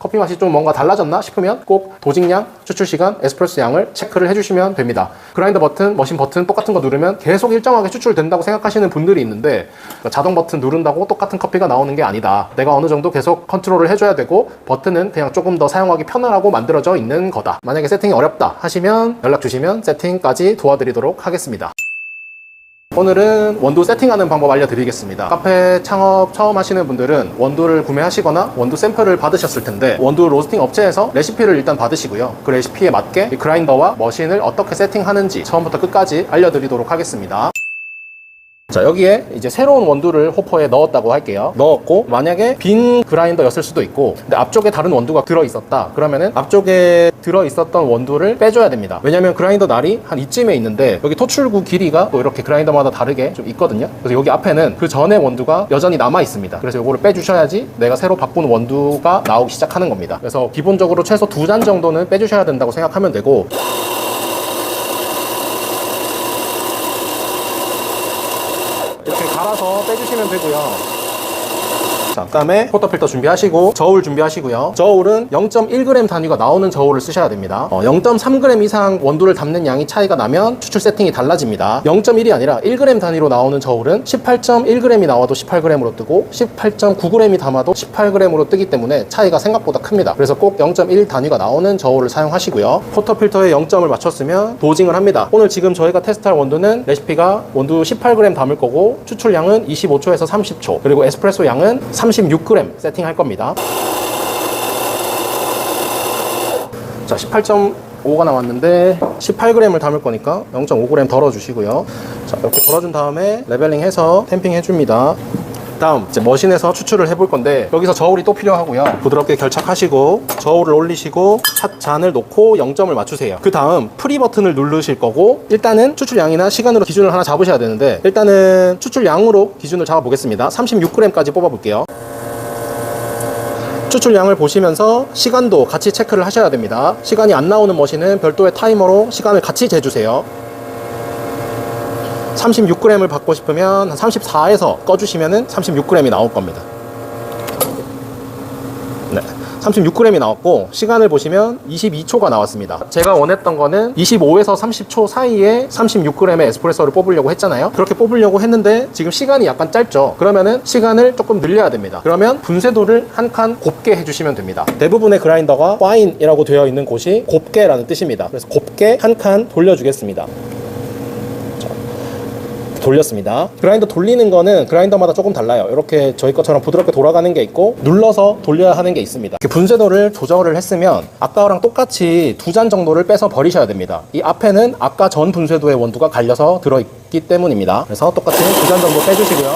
커피 맛이 좀 뭔가 달라졌나 싶으면 꼭 도직량, 추출시간, 에스프레소 양을 체크를 해주시면 됩니다. 그라인더 버튼, 머신 버튼 똑같은 거 누르면 계속 일정하게 추출된다고 생각하시는 분들이 있는데 자동 버튼 누른다고 똑같은 커피가 나오는 게 아니다. 내가 어느 정도 계속 컨트롤을 해줘야 되고 버튼은 그냥 조금 더 사용하기 편하라고 만들어져 있는 거다. 만약에 세팅이 어렵다 하시면 연락 주시면 세팅까지 도와드리도록 하겠습니다. 오늘은 원두 세팅하는 방법 알려드리겠습니다. 카페 창업 처음 하시는 분들은 원두를 구매하시거나 원두 샘플을 받으셨을 텐데 원두 로스팅 업체에서 레시피를 일단 받으시고요. 그 레시피에 맞게 그라인더와 머신을 어떻게 세팅하는지 처음부터 끝까지 알려드리도록 하겠습니다. 자, 여기에 이제 새로운 원두를 호퍼에 넣었다고 할게요. 넣었고 만약에 빈 그라인더였을 수도 있고 근데 앞쪽에 다른 원두가 들어있었다 그러면은 앞쪽에 들어있었던 원두를 빼줘야 됩니다. 왜냐면 그라인더 날이 한 이쯤에 있는데 여기 토출구 길이가 또 이렇게 그라인더마다 다르게 좀 있거든요. 그래서 여기 앞에는 그 전에 원두가 여전히 남아 있습니다. 그래서 이거를 빼주셔야지 내가 새로 바꾼 원두가 나오기 시작하는 겁니다. 그래서 기본적으로 최소 2잔 정도는 빼주셔야 된다고 생각하면 되고 이렇게 갈아서 빼주시면 되고요. 자, 그다음에 포터필터 준비하시고 저울 준비하시고요. 저울은 0.1g 단위가 나오는 저울을 쓰셔야 됩니다. 0.3g 이상 원두를 담는 양이 차이가 나면 추출 세팅이 달라집니다. 0.1이 아니라 1g 단위로 나오는 저울은 18.1g이 나와도 18g으로 뜨고 18.9g이 담아도 18g으로 뜨기 때문에 차이가 생각보다 큽니다. 그래서 꼭 0.1 단위가 나오는 저울을 사용하시고요. 포터필터에 0점을 맞췄으면 도징을 합니다. 오늘 지금 저희가 테스트할 원두는 레시피가 원두 18g 담을 거고 추출량은 25초에서 30초 그리고 에스프레소 양은 36g 세팅할 겁니다. 자, 18.5가 나왔는데 18g을 담을 거니까 0.5g 덜어주시고요. 자, 이렇게 덜어준 다음에 레벨링해서 탬핑 해줍니다. 다음 이제 머신에서 추출을 해볼 건데 여기서 저울이 또 필요하고요. 부드럽게 결착하시고 저울을 올리시고 찻잔을 놓고 0점을 맞추세요. 그 다음 프리 버튼을 누르실 거고 일단은 추출량이나 시간으로 기준을 하나 잡으셔야 되는데 일단은 추출량으로 기준을 잡아 보겠습니다. 36g까지 뽑아 볼게요. 추출량을 보시면서 시간도 같이 체크를 하셔야 됩니다. 시간이 안 나오는 머신은 별도의 타이머로 시간을 같이 재주세요. 36g을 받고 싶으면 34에서 꺼주시면 36g이 나올 겁니다. 네, 36g이 나왔고 시간을 보시면 22초가 나왔습니다. 제가 원했던 거는 25에서 30초 사이에 36g의 에스프레소를 뽑으려고 했잖아요. 그렇게 뽑으려고 했는데 지금 시간이 약간 짧죠. 그러면은 시간을 조금 늘려야 됩니다. 그러면 분쇄도를 한 칸 곱게 해주시면 됩니다. 대부분의 그라인더가 파인이라고 되어 있는 곳이 곱게라는 뜻입니다. 그래서 곱게 한 칸 돌려주겠습니다. 돌렸습니다. 그라인더 돌리는 거는 그라인더마다 조금 달라요. 이렇게 저희 것처럼 부드럽게 돌아가는 게 있고 눌러서 돌려야 하는 게 있습니다. 이렇게 분쇄도를 조절을 했으면 아까랑 똑같이 2잔 정도를 빼서 버리셔야 됩니다. 이 앞에는 아까 전 분쇄도의 원두가 갈려서 들어있기 때문입니다. 그래서 똑같이 2잔 정도 빼주시고요.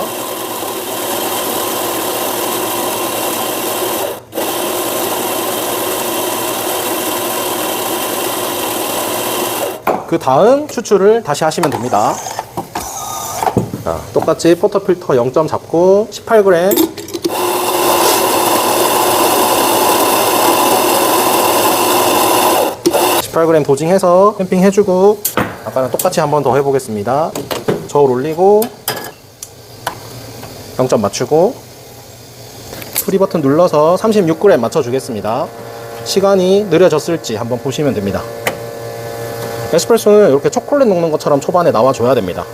그 다음 추출을 다시 하시면 됩니다. 자, 똑같이 포터필터 0점 잡고 18g 18g 도징해서 탬핑 해주고 아까랑 똑같이 한 번 더 해보겠습니다. 저울 올리고 0점 맞추고 프리 버튼 눌러서 36g 맞춰주겠습니다. 시간이 느려졌을지 한번 보시면 됩니다. 에스프레소는 이렇게 초콜릿 녹는 것처럼 초반에 나와줘야 됩니다.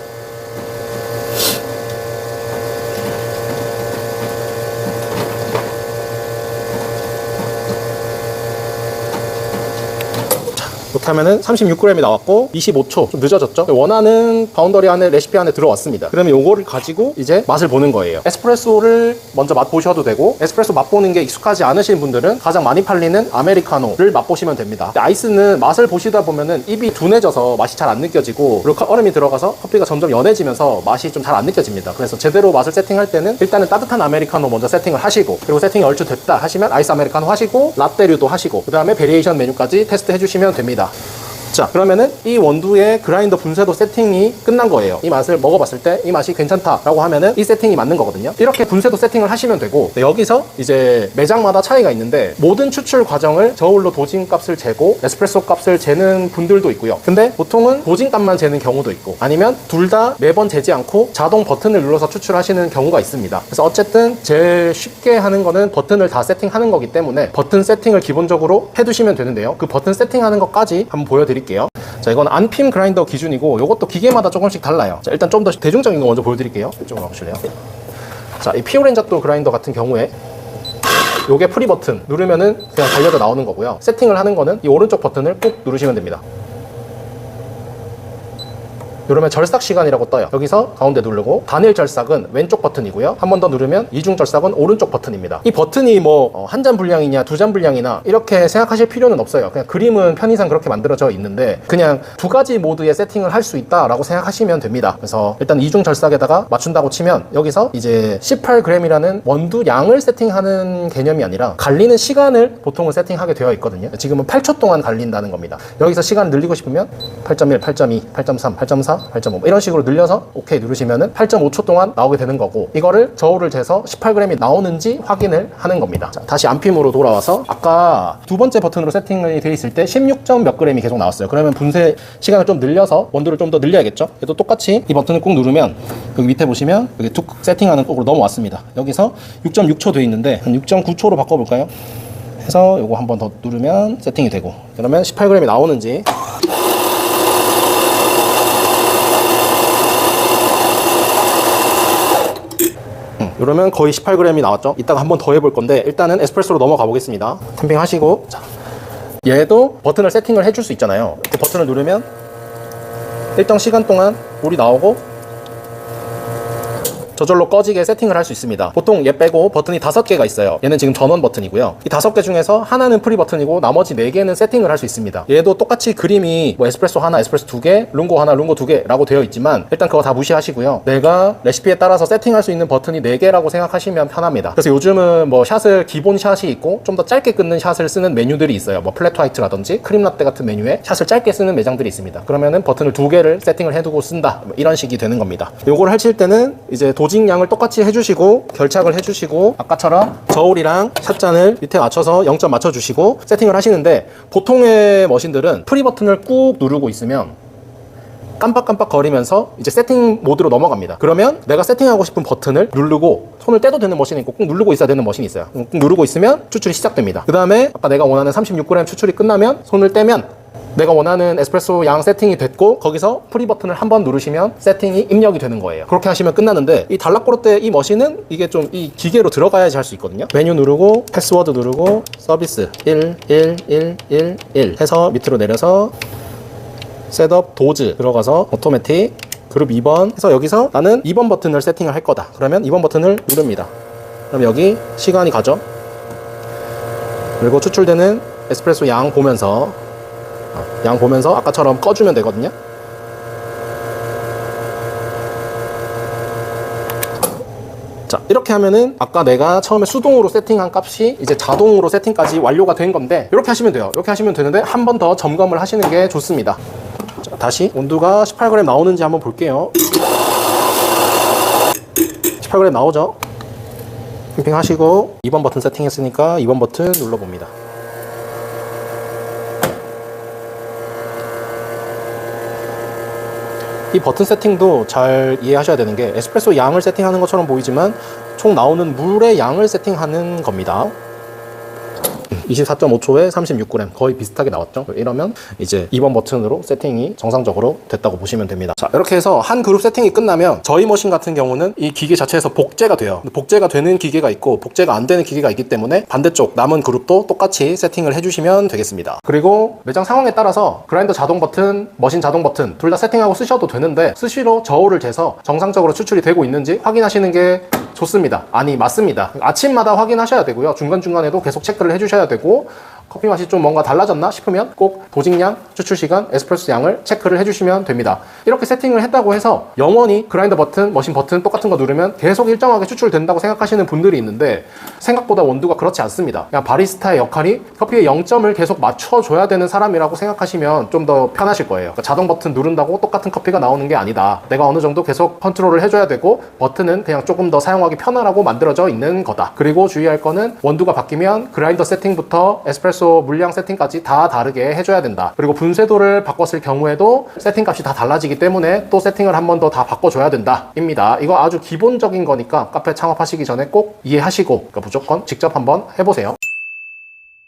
이렇게 하면은 36g이 나왔고 25초 좀 늦어졌죠. 원하는 바운더리 안에 레시피 안에 들어왔습니다. 그러면 요거를 가지고 이제 맛을 보는 거예요. 에스프레소를 먼저 맛보셔도 되고 에스프레소 맛보는 게 익숙하지 않으신 분들은 가장 많이 팔리는 아메리카노를 맛보시면 됩니다. 아이스는 맛을 보시다 보면은 입이 둔해져서 맛이 잘 안 느껴지고 그리고 얼음이 들어가서 커피가 점점 연해지면서 맛이 좀 잘 안 느껴집니다. 그래서 제대로 맛을 세팅할 때는 일단은 따뜻한 아메리카노 먼저 세팅을 하시고 그리고 세팅이 얼추 됐다 하시면 아이스 아메리카노 하시고 라떼류도 하시고 그 다음에 베리에이션 메뉴까지 테스트 해주시면 됩니다. 자, 그러면은 이 원두의 그라인더 분쇄도 세팅이 끝난 거예요. 이 맛을 먹어봤을 때 이 맛이 괜찮다라고 하면은 이 세팅이 맞는 거거든요. 이렇게 분쇄도 세팅을 하시면 되고, 여기서 이제 매장마다 차이가 있는데 모든 추출 과정을 저울로 도진 값을 재고 에스프레소 값을 재는 분들도 있고요. 근데 보통은 도진 값만 재는 경우도 있고, 아니면 둘 다 매번 재지 않고 자동 버튼을 눌러서 추출하시는 경우가 있습니다. 그래서 어쨌든 제일 쉽게 하는 거는 버튼을 다 세팅하는 거기 때문에 버튼 세팅을 기본적으로 해두시면 되는데요. 그 버튼 세팅하는 것까지 한번 보여드릴게요. 자, 이건 안핌 그라인더 기준이고 이것도 기계마다 조금씩 달라요. 자, 일단 좀 더 대중적인 거 먼저 보여드릴게요. 이쪽으로 와보실래요? 자, 이 피오렌자또 그라인더 같은 경우에 요게 프리 버튼 누르면은 그냥 달려져 나오는 거고요. 세팅을 하는 거는 이 오른쪽 버튼을 꾹 누르시면 됩니다. 누르면 절삭 시간이라고 떠요. 여기서 가운데 누르고, 단일 절삭은 왼쪽 버튼이고요. 한 번 더 누르면 이중 절삭은 오른쪽 버튼입니다. 이 버튼이 뭐 한 잔 분량이냐 두 잔 분량이나 이렇게 생각하실 필요는 없어요. 그냥 그림은 편의상 그렇게 만들어져 있는데 그냥 두 가지 모드의 세팅을 할 수 있다라고 생각하시면 됩니다. 그래서 일단 이중 절삭에다가 맞춘다고 치면 여기서 이제 18g이라는 원두 양을 세팅하는 개념이 아니라 갈리는 시간을 보통은 세팅하게 되어 있거든요. 지금은 8초 동안 갈린다는 겁니다. 여기서 시간을 늘리고 싶으면 8.1, 8.2, 8.3, 8.4, 8.5 이런 식으로 늘려서 OK 누르시면은 8.5초 동안 나오게 되는 거고, 이거를 저울을 재서 18g이 나오는지 확인을 하는 겁니다. 자, 다시 안핌으로 돌아와서 아까 두 번째 버튼으로 세팅이 되어 있을 때 16점 몇 g이 계속 나왔어요. 그러면 분쇄 시간을 좀 늘려서 원두를 좀 더 늘려야겠죠. 얘도 똑같이 이 버튼을 꾹 누르면 여기 밑에 보시면 여기 툭 세팅하는 쪽으로 넘어왔습니다. 여기서 6.6초 되어 있는데 한 6.9초로 바꿔볼까요? 해서 요거 한 번 더 누르면 세팅이 되고, 그러면 18g이 나오는지 이러면 거의 18g이 나왔죠. 이따가 한 번 더 해볼 건데 일단은 에스프레소로 넘어가 보겠습니다. 캠핑 하시고, 자, 얘도 버튼을 세팅을 해줄 수 있잖아요. 그 버튼을 누르면 일정 시간 동안 물이 나오고 저절로 꺼지게 세팅을 할 수 있습니다. 보통 얘 빼고 버튼이 5개가 있어요. 얘는 지금 전원 버튼이고요. 이 5개 중에서 하나는 프리 버튼이고 나머지 4개는 세팅을 할 수 있습니다. 얘도 똑같이 그림이 뭐 에스프레소 하나, 에스프레소 2개, 룽고 하나, 룽고 2개 라고 되어 있지만 일단 그거 다 무시하시고요. 내가 레시피에 따라서 세팅할 수 있는 버튼이 4개라고 생각하시면 편합니다. 그래서 요즘은 뭐 샷을 기본 샷이 있고 좀 더 짧게 끊는 샷을 쓰는 메뉴들이 있어요. 뭐 플랫 화이트라든지 크림 라떼 같은 메뉴에 샷을 짧게 쓰는 매장들이 있습니다. 그러면은 버튼을 2개를 세팅을 해두고 쓴다, 뭐 이런 식이 되는 겁니다. 요걸 하실 때는 이제 도징량을 똑같이 해주시고 결착을 해주시고, 아까처럼 저울이랑 샷잔을 밑에 맞춰서 0점 맞춰주시고 세팅을 하시는데, 보통의 머신들은 프리 버튼을 꾹 누르고 있으면 깜빡깜빡 거리면서 이제 세팅 모드로 넘어갑니다. 그러면 내가 세팅하고 싶은 버튼을 누르고 손을 떼도 되는 머신이 있고 꾹 누르고 있어야 되는 머신이 있어요. 꾹 누르고 있으면 추출이 시작됩니다. 그 다음에 아까 내가 원하는 36g 추출이 끝나면 손을 떼면 내가 원하는 에스프레소 양 세팅이 됐고, 거기서 프리 버튼을 한번 누르시면 세팅이 입력이 되는 거예요. 그렇게 하시면 끝나는데, 이 달라꼬르떼 이 머신은 이게 좀 이 기계로 들어가야지 할 수 있거든요. 메뉴 누르고 패스워드 누르고 서비스 1 1 1 1 1 해서 밑으로 내려서 셋업 도즈 들어가서 오토매틱 그룹 2번 해서 여기서 나는 2번 버튼을 세팅을 할 거다. 그러면 2번 버튼을 누릅니다. 그럼 여기 시간이 가죠. 그리고 추출되는 에스프레소 양 보면서 아까처럼 꺼주면 되거든요. 자, 이렇게 하면은 아까 내가 처음에 수동으로 세팅한 값이 이제 자동으로 세팅까지 완료가 된 건데, 이렇게 하시면 돼요. 이렇게 하시면 되는데 한 번 더 점검을 하시는 게 좋습니다. 자, 다시 온도가 18g 나오는지 한번 볼게요. 18g 나오죠? 캠핑 하시고 2번 버튼 세팅했으니까 2번 버튼 눌러봅니다. 이 버튼 세팅도 잘 이해하셔야 되는 게, 에스프레소 양을 세팅하는 것처럼 보이지만 총 나오는 물의 양을 세팅하는 겁니다. 24.5초에 36g 거의 비슷하게 나왔죠. 이러면 이제 2번 버튼으로 세팅이 정상적으로 됐다고 보시면 됩니다. 자, 이렇게 해서 한 그룹 세팅이 끝나면 저희 머신 같은 경우는 이 기계 자체에서 복제가 돼요. 복제가 되는 기계가 있고 복제가 안 되는 기계가 있기 때문에 반대쪽 남은 그룹도 똑같이 세팅을 해주시면 되겠습니다. 그리고 매장 상황에 따라서 그라인더 자동 버튼, 머신 자동 버튼 둘 다 세팅하고 쓰셔도 되는데, 수시로 저울을 재서 정상적으로 추출이 되고 있는지 확인하시는 게 좋습니다. 아니, 맞습니다. 아침마다 확인하셔야 되고요. 중간중간에도 계속 체크를 해주셔야 되고, 커피 맛이 좀 뭔가 달라졌나 싶으면 꼭 도직량, 추출 시간, 에스프레소 양을 체크를 해주시면 됩니다. 이렇게 세팅을 했다고 해서 영원히 그라인더 버튼, 머신 버튼 똑같은 거 누르면 계속 일정하게 추출된다고 생각하시는 분들이 있는데 생각보다 원두가 그렇지 않습니다. 그냥 바리스타의 역할이 커피의 0점을 계속 맞춰줘야 되는 사람이라고 생각하시면 좀 더 편하실 거예요. 그러니까 자동 버튼 누른다고 똑같은 커피가 나오는 게 아니다. 내가 어느 정도 계속 컨트롤을 해줘야 되고 버튼은 그냥 조금 더 사용하기 편하라고 만들어져 있는 거다. 그리고 주의할 거는 원두가 바뀌면 그라인더 세팅부터 에스프레소 물량 세팅까지 다 다르게 해줘야 된다. 그리고 분쇄도를 바꿨을 경우에도 세팅값이 다 달라지기 때문에 또 세팅을 한 번 더 다 바꿔줘야 된다 입니다. 이거 아주 기본적인 거니까 카페 창업하시기 전에 꼭 이해하시고 그러니까 무조건 직접 한번 해보세요.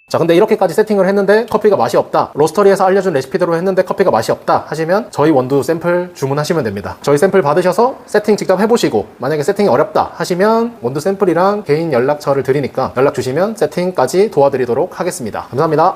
자, 근데 이렇게까지 세팅을 했는데 커피가 맛이 없다, 로스터리에서 알려준 레시피대로 했는데 커피가 맛이 없다 하시면 저희 원두 샘플 주문하시면 됩니다. 저희 샘플 받으셔서 세팅 직접 해보시고 만약에 세팅이 어렵다 하시면 원두 샘플이랑 개인 연락처를 드리니까 연락 주시면 세팅까지 도와드리도록 하겠습니다. 감사합니다.